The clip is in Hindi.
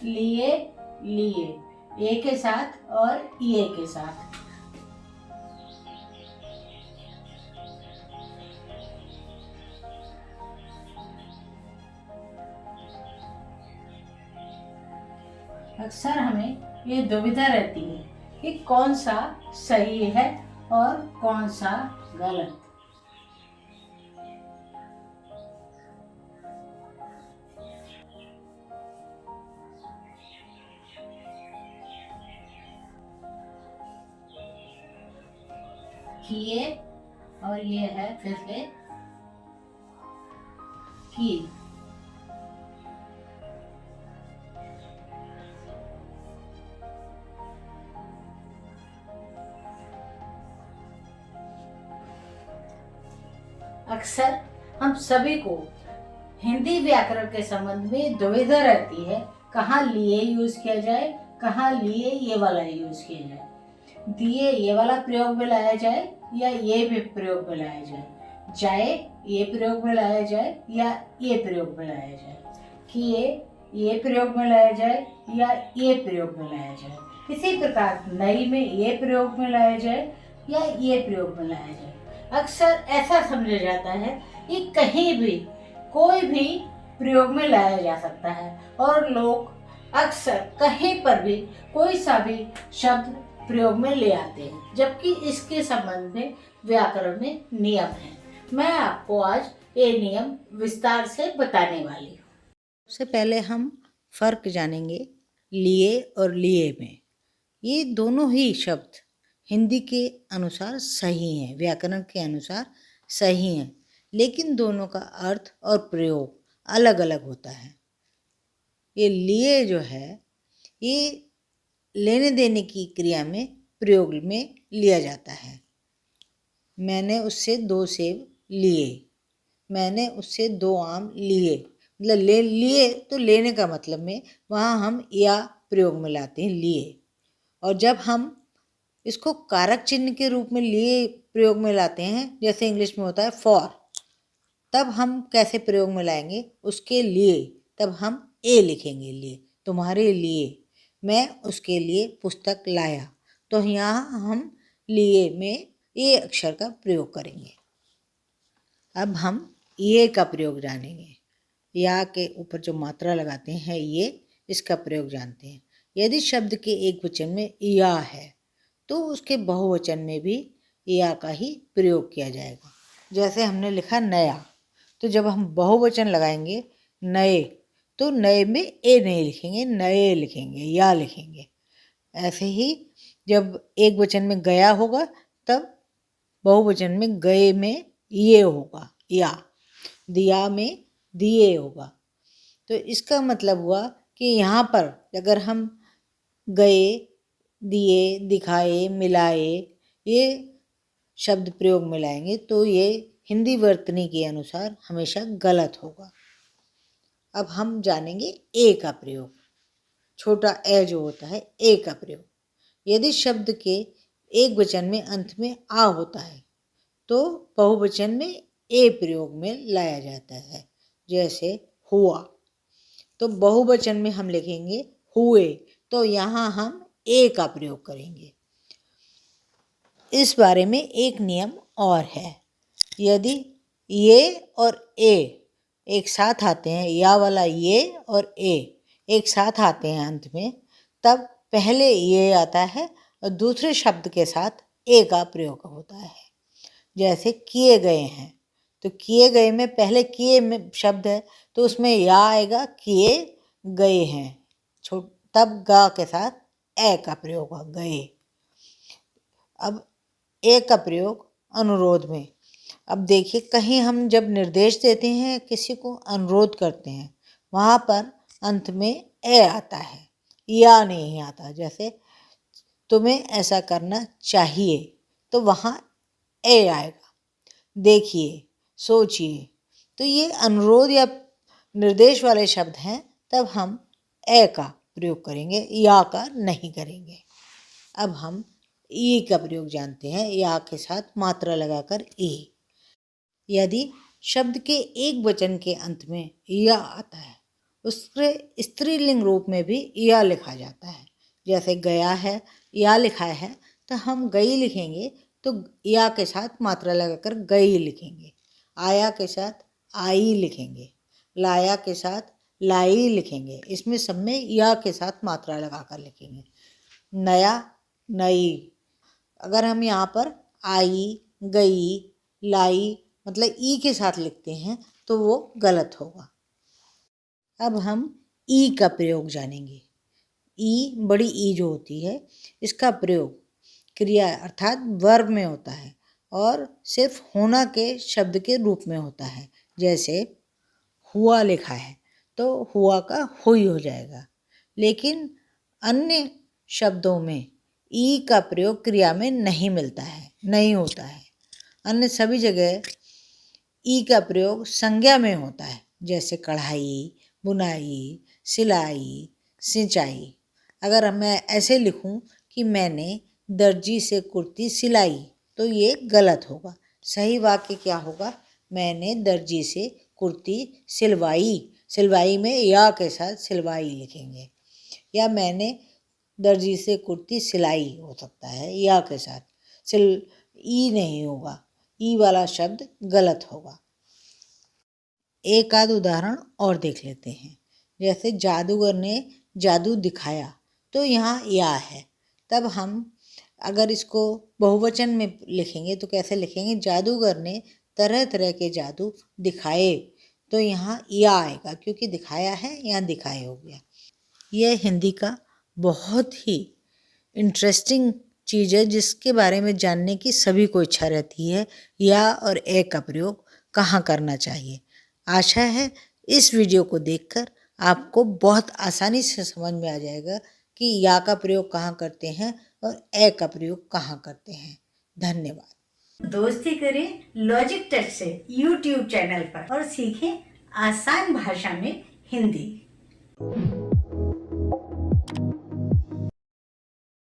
लिए, लिए, ए के साथ और ये के साथ। अक्सर हमें ये दुविधा रहती है कि कौन सा सही है और कौन सा गलत। किए और ये है फिर से की। अक्सर हम सभी को हिंदी व्याकरण के संबंध में दुविधा रहती है, कहाँ लिए यूज किया जाए, कहाँ लिए ये वाला यूज किया जाए, दिए ये वाला प्रयोग में लाया जाए या ये भी प्रयोग में लाया जाए, जाए ये प्रयोग में लाया जाए या ये प्रयोग में लाया जाए, किए ये प्रयोग में लाया जाए या ये प्रयोग में लाया जाए। इसी प्रकार नई में ये प्रयोग में लाया जाए या ये प्रयोग में लाया जाए। अक्सर ऐसा समझा जाता है कि कहीं भी कोई भी प्रयोग में लाया जा सकता है और लोग अक्सर कहीं पर भी कोई सा भी शब्द प्रयोग में ले आते हैं, जबकि इसके संबंध में व्याकरण में नियम है। मैं आपको आज ये नियम विस्तार से बताने वाली हूँ। सबसे पहले हम फर्क जानेंगे लिए और लिए में। ये दोनों ही शब्द हिंदी के अनुसार सही हैं, व्याकरण के अनुसार सही हैं, लेकिन दोनों का अर्थ और प्रयोग अलग अलग होता है। ये लिए जो है ये लेने देने की क्रिया में प्रयोग में लिया जाता है। मैंने उससे 2 सेब लिए, मैंने उससे 2 आम लिए, मतलब ले लिए तो लेने का मतलब में वहाँ हम या प्रयोग में लाते हैं लिए। और जब हम इसको कारक चिन्ह के रूप में लिए प्रयोग में लाते हैं, जैसे इंग्लिश में होता है फॉर, तब हम कैसे प्रयोग में लाएंगे उसके लिए, तब हम ए लिखेंगे लिए, तुम्हारे लिए, मैं उसके लिए पुस्तक लाया। तो यहाँ हम लिए में ए अक्षर का प्रयोग करेंगे। अब हम ये का प्रयोग जानेंगे। या के ऊपर जो मात्रा लगाते हैं ये, इसका प्रयोग जानते हैं। यदि शब्द के एक वचन में या है तो उसके बहुवचन में भी या का ही प्रयोग किया जाएगा। जैसे हमने लिखा नया, तो जब हम बहुवचन लगाएंगे नए, तो नए में ए नहीं लिखेंगे, नए लिखेंगे, या लिखेंगे। ऐसे ही जब एक वचन में गया होगा तब बहुवचन में गए में ये होगा, या दिया में दिए होगा। तो इसका मतलब हुआ कि यहाँ पर अगर हम गए, दिए, दिखाए, मिलाए ये शब्द प्रयोग में लाएंगे तो ये हिंदी वर्तनी के अनुसार हमेशा गलत होगा। अब हम जानेंगे ए का प्रयोग, छोटा ए जो होता है ए का प्रयोग। यदि शब्द के एक वचन में अंत में आ होता है तो बहुवचन में ए प्रयोग में लाया जाता है। जैसे हुआ, तो बहुवचन में हम लिखेंगे हुए, तो यहाँ हम ए का प्रयोग करेंगे। इस बारे में एक नियम और है। यदि ये और ए एक साथ आते हैं, या वाला ये और ए एक साथ आते हैं अंत में, तब पहले ये आता है और दूसरे शब्द के साथ ए का प्रयोग होता है। जैसे किए गए हैं, तो किए गए में पहले किए में शब्द है तो उसमें या आएगा, किए गए हैं, तब गा के साथ ए का प्रयोग होगा, गए। अब ए का प्रयोग अनुरोध में। अब देखिए, कहीं हम जब निर्देश देते हैं, किसी को अनुरोध करते हैं, वहाँ पर अंत में ए आता है, या नहीं आता। जैसे तुम्हें ऐसा करना चाहिए, तो वहाँ ए आएगा। देखिए, सोचिए, तो ये अनुरोध या निर्देश वाले शब्द हैं, तब हम ए का प्रयोग करेंगे, या का नहीं करेंगे। अब हम ई का प्रयोग जानते हैं, या के साथ मात्रा लगाकर ई। यदि शब्द के एक वचन के अंत में या आता है, उसके स्त्रीलिंग रूप में भी या लिखा जाता है। जैसे गया है, या लिखा है तो हम गई लिखेंगे तो या के साथ मात्रा लगाकर गई लिखेंगे। आया के साथ आई लिखेंगे। लाया के साथ लाई लिखेंगे। इसमें सब में या के साथ मात्रा लगाकर लिखेंगे। नया, नई। अगर हम यहाँ पर आई, गई, लाई मतलब ई के साथ लिखते हैं तो वो गलत होगा। अब हम ई का प्रयोग जानेंगे। ई, बड़ी ई जो होती है, इसका प्रयोग क्रिया अर्थात वर्ब में होता है और सिर्फ होना के शब्द के रूप में होता है। जैसे हुआ लिखा है तो हुआ का हुई हो जाएगा। लेकिन अन्य शब्दों में ई का प्रयोग क्रिया में नहीं मिलता है, नहीं होता है। अन्य सभी जगह ई का प्रयोग संज्ञा में होता है। जैसे कढ़ाई, बुनाई, सिलाई, सिंचाई। अगर मैं ऐसे लिखूं कि मैंने दर्जी से कुर्ती सिलाई तो ये गलत होगा। सही वाक्य क्या होगा? मैंने दर्जी से कुर्ती सिलवाई। सिलवाई में या के साथ सिलवाई लिखेंगे। या मैंने दर्जी से कुर्ती सिलाई हो सकता है या के साथ। ई नहीं होगा, ई वाला शब्द गलत होगा। एक आध उदाहरण और देख लेते हैं। जैसे जादूगर ने जादू दिखाया तो यहाँ या है। तब हम अगर इसको बहुवचन में लिखेंगे तो कैसे लिखेंगे? जादूगर ने तरह तरह के जादू दिखाए तो यहाँ या आएगा, क्योंकि दिखाया है, यहाँ दिखाए हो गया। यह हिंदी का बहुत ही इंटरेस्टिंग चीज़ है जिसके बारे में जानने की सभी को इच्छा रहती है। या और ए का प्रयोग कहाँ करना चाहिए। आशा है इस वीडियो को देखकर आपको बहुत आसानी से समझ में आ जाएगा कि या का प्रयोग कहाँ करते हैं और ए का प्रयोग कहाँ करते हैं। धन्यवाद। दोस्ती करें लॉजिक टच से YouTube चैनल पर और सीखें आसान भाषा में हिंदी।